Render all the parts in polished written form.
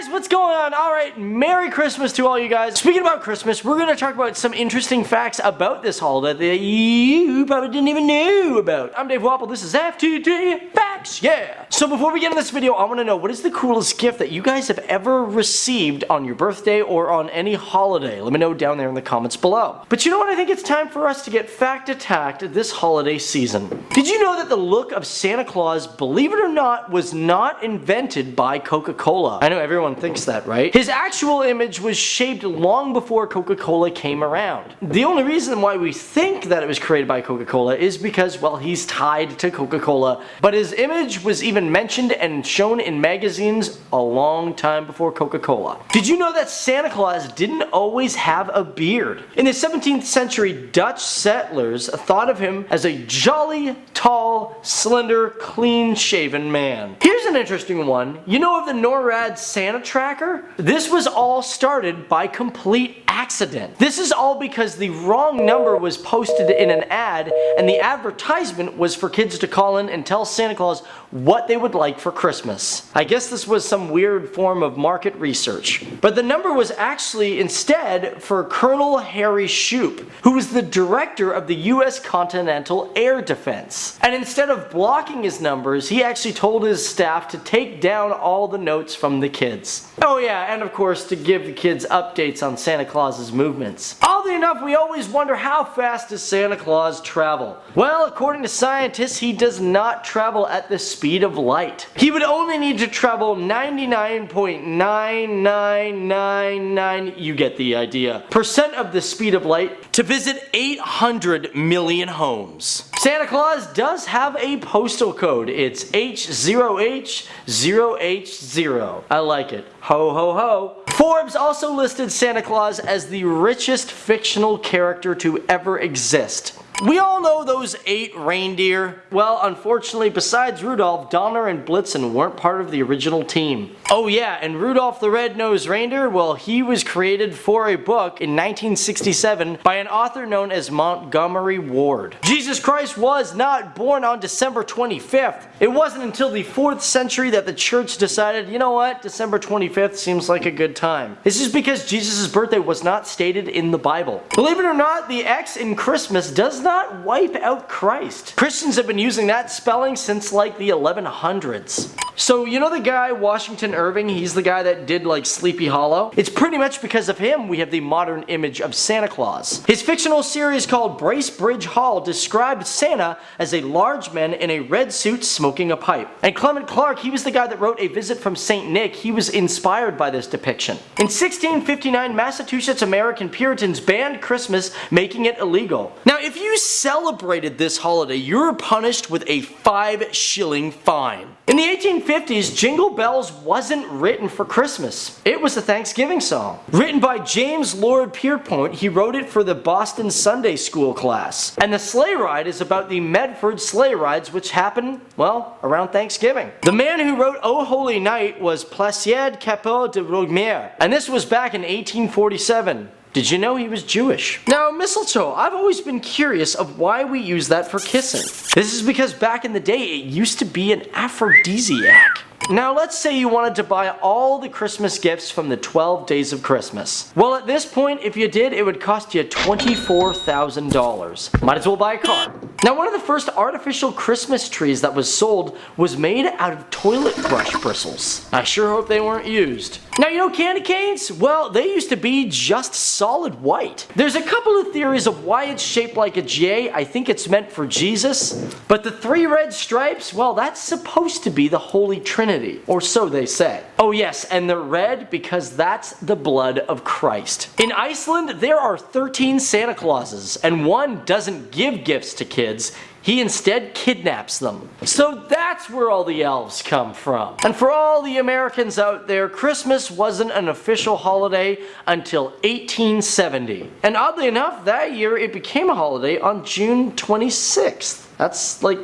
guys, what's going on? Alright, Merry Christmas to all you guys. Speaking about Christmas, we're going to talk about some interesting facts about this holiday that you probably didn't even know about. I'm Dave Wapple, this is FTD Facts, yeah! So before we get into this video, I want to know, what is the coolest gift that you guys have ever received on your birthday or on any holiday? Let me know down there in the comments below. But you know what? I think it's time for us to get fact-attacked this holiday season. Did you know that the look of Santa Claus, believe it or not, was not invented by Coca-Cola? I know everyone thinks that, right? His actual image was shaped long before Coca-Cola came around. The only reason why we think that it was created by Coca-Cola is because, well, he's tied to Coca-Cola, but his image was even mentioned and shown in magazines a long time before Coca-Cola. Did you know that Santa Claus didn't always have a beard? In the 17th century, Dutch settlers thought of him as a jolly, tall, slender, clean-shaven man. Here's an interesting one. You know of the NORAD Santa tracker? This was all started by complete accident. This is all because the wrong number was posted in an ad, and the advertisement was for kids to call in and tell Santa Claus what they would like for Christmas. I guess this was some weird form of market research. But the number was actually instead for Colonel Harry Shoup, who was the director of the US Continental Air Defense. And instead of blocking his numbers, he actually told his staff to take down all the notes from the kids. Oh yeah, and of course to give the kids updates on Santa Claus's movements. Oddly enough, we always wonder, how fast does Santa Claus travel? Well, according to scientists, he does not travel at the speed of light. He would only need to travel 99.9999, you get the idea, percent of the speed of light to visit 800 million homes. Santa Claus does have a postal code. It's H0H0H0. I like it. Ho ho ho. Forbes also listed Santa Claus as the richest fictional character to ever exist. We all know those 8 reindeer. Well, unfortunately, besides Rudolph, Donner and Blitzen weren't part of the original team. Oh yeah, and Rudolph the Red-Nosed Reindeer, well, he was created for a book in 1967 by an author known as Montgomery Ward. Jesus Christ was not born on December 25th. It wasn't until the 4th century that the church decided, you know what, December 25th seems like a good time. This is because Jesus' birthday was not stated in the Bible. Believe it or not, the X in Christmas does not wipe out Christ. Christians have been using that spelling since like the 1100s. So you know the guy Washington Irving, he's the guy that did like Sleepy Hollow? It's pretty much because of him we have the modern image of Santa Claus. His fictional series called Bracebridge Hall described Santa as a large man in a red suit smoking a pipe. And Clement Clarke, he was the guy that wrote A Visit from St. Nick. He was inspired by this depiction. In 1659, Massachusetts American Puritans banned Christmas, making it illegal. Now if you celebrated this holiday, you were punished with a 5-shilling fine. In the 1850s, Jingle Bells wasn't written for Christmas. It was a Thanksgiving song. Written by James Lord Pierpont, he wrote it for the Boston Sunday School class. And the sleigh ride is about the Medford sleigh rides, which happen, well, around Thanksgiving. The man who wrote O Holy Night was Placier Capel de Roguemere, and this was back in 1847. Did you know he was Jewish? Now, mistletoe, I've always been curious of why we use that for kissing. This is because back in the day, it used to be an aphrodisiac. Now let's say you wanted to buy all the Christmas gifts from the 12 Days of Christmas. Well, at this point, if you did, it would cost you $24,000. Might as well buy a car. Now, one of the first artificial Christmas trees that was sold was made out of toilet brush bristles. I sure hope they weren't used. Now, you know candy canes? Well, they used to be just solid white. There's a couple of theories of why it's shaped like a J. I think it's meant for Jesus. But the 3 red stripes, well, that's supposed to be the Holy Trinity. Or so they say. Oh yes, and they're red because that's the blood of Christ. In Iceland, there are 13 Santa Clauses, and one doesn't give gifts to kids. He instead kidnaps them. So that's where all the elves come from. And for all the Americans out there, Christmas wasn't an official holiday until 1870. And oddly enough, that year it became a holiday on June 26th. That's like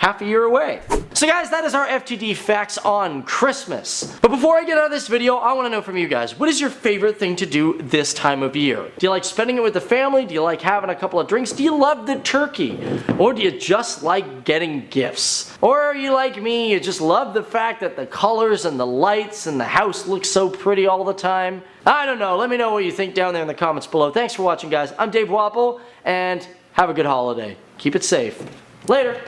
half a year away. So guys, that is our FTD facts on Christmas. But before I get out of this video, I want to know from you guys, what is your favorite thing to do this time of year? Do you like spending it with the family? Do you like having a couple of drinks? Do you love the turkey? Or do you just like getting gifts? Or are you like me, you just love the fact that the colors and the lights and the house look so pretty all the time? I don't know, let me know what you think down there in the comments below. Thanks for watching guys, I'm Dave Wapple, and have a good holiday. Keep it safe. Later!